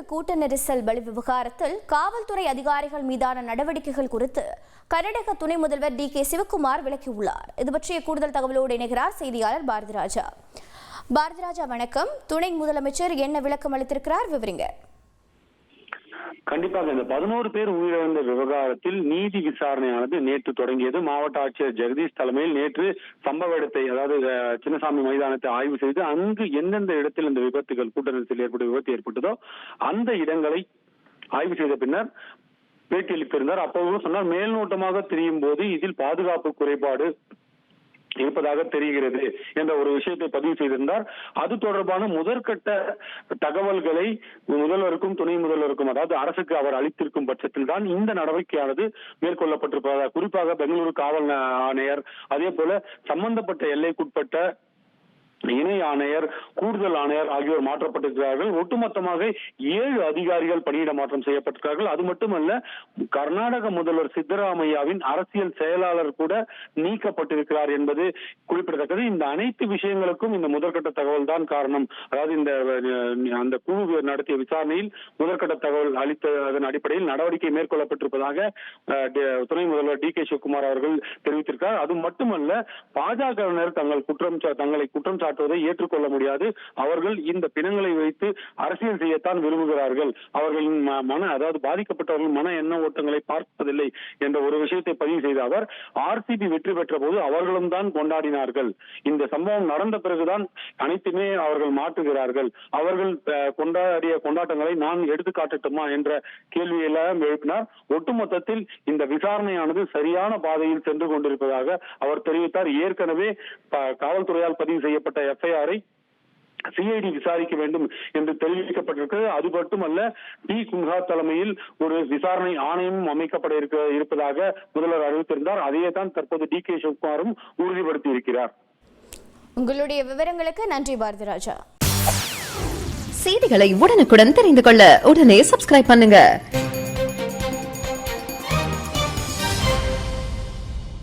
கூட்ட நெரிசல் பலி விவகாரத்தில் காவல்துறை அதிகாரிகள் மீதான நடவடிக்கைகள் குறித்து கர்நாடக துணை முதல்வர் டி.கே. சிவக்குமார் விளக்கியுள்ளார். இது பற்றிய கூடுதல் தகவலோடு இணைகிறார் செய்தியாளர் பாரதிராஜா. பாரதிராஜா வணக்கம். துணை முதலமைச்சர் என்ன விளக்கம் அளித்திருக்கிறார், விவரிங்க. கண்டிப்பாக இந்த 11 பேர் உயிரிழந்த விவகாரத்தில் நீதி விசாரணையானது நேற்று தொடங்கியது. மாவட்ட ஆட்சியர் ஜெகதீஷ் தலைமையில் நேற்று சம்பவ இடத்தை, அதாவது சின்னசாமி மைதானத்தை ஆய்வு செய்து அங்கு எந்தெந்த இடத்தில் இந்த விபத்துகள், கூட்ட நெரிசலில் ஏற்பட்ட விபத்து ஏற்பட்டதோ அந்த இடங்களை ஆய்வு செய்த பின்னர் பேட்டியளித்திருந்தார். அப்போது சொன்னார், மேல்நோட்டமாக தெரியும் போது இதில் பாதுகாப்பு குறைபாடு இருப்பதாக தெரிகிறது என்ற ஒரு விஷயத்தை பதிவு செய்திருந்தார். அது தொடர்பான முதற்கட்ட தகவல்களை முதல்வருக்கும் துணை முதல்வருக்கும், அதாவது அரசுக்கு அவர் அளித்திருக்கும் பட்சத்தில் தான் இந்த நடவடிக்கையானது மேற்கொள்ளப்பட்டிருப்பதாக, குறிப்பாக பெங்களூரு காவல் ஆணையர், அதே போல சம்பந்தப்பட்ட எல்லைக்குட்பட்ட இணை ஆணையர், கூடுதல் ஆணையர் ஆகியோர் மாற்றப்பட்டிருக்கிறார்கள். ஒட்டுமொத்தமாக 7 அதிகாரிகள் பணியிட மாற்றம் செய்யப்பட்டிருக்கிறார்கள். அது மட்டுமல்ல, கர்நாடக முதல்வர் சித்தராமையாவின் அரசியல் செயலாளர் கூட நீக்கப்பட்டிருக்கிறார் என்பது குறிப்பிடத்தக்கது. இந்த அனைத்து விஷயங்களுக்கும் இந்த முதற்கட்ட தகவல் தான் காரணம். அதாவது இந்த அந்த குழு நடத்திய விசாரணையில் முதற்கட்ட தகவல் அளித்ததன் அடிப்படையில் நடவடிக்கை மேற்கொள்ளப்பட்டிருப்பதாக துணை முதல்வர் டி.கே. சிவக்குமார் அவர்கள் தெரிவித்திருக்கிறார். அது மட்டுமல்ல, பாஜகவினர் தங்களை குற்றம் சாட்டுவதை ஏற்றுக்கொள்ள முடியாது. அவர்கள் இந்த பிணங்களை வைத்து அரசியல் செய்யத்தான் விரும்புகிறார்கள். அவர்களின் அதாவது பாதிக்கப்பட்டவர்கள் மன எண்ண ஓட்டங்களை பார்ப்பதில்லை என்ற ஒரு விஷயத்தை பதிவு செய்த அவர், ஆர்சிபி வெற்றி பெற்ற போது அவர்களும் தான் கொண்டாடினார்கள். இந்த சம்பவம் நடந்த பிறகுதான் அனைத்துமே அவர்கள் மாற்றுகிறார்கள். அவர்கள் கொண்டாடிய கொண்டாட்டங்களை நான் எடுத்து காட்டட்டுமா என்ற கேள்வியெல்லாம் எழுப்பினார். ஒட்டுமொத்தத்தில் இந்த விசாரணையானது சரியான பாதையில் சென்று கொண்டிருப்பதாக அவர் தெரிவித்தார். ஏற்கனவே காவல்துறையால் பதிவு செய்யப்பட்ட எஃப்ஐஆரை சிஐடி விசாரிக்க வேண்டும் என்று தெரிவிக்கப்பட்டிருக்கிறது. அது மட்டுமல்ல, டி. குன்ஹா தலைமையில் ஒரு விசாரணை ஆணையமும் அமைக்கப்பட இருப்பதாக முதல்வர் அறிவித்திருந்தார். அதையே தான் தற்போது டி.கே. சிவக்குமாரும் உறுதிப்படுத்தி இருக்கிறார். உங்களுடைய விவரங்களுக்கு நன்றி பாரதிராஜா. செய்திகளை உடனுக்குடன் தெரிந்து கொள்ள உடனே சப்ஸ்கிரைப் பண்ணுங்க.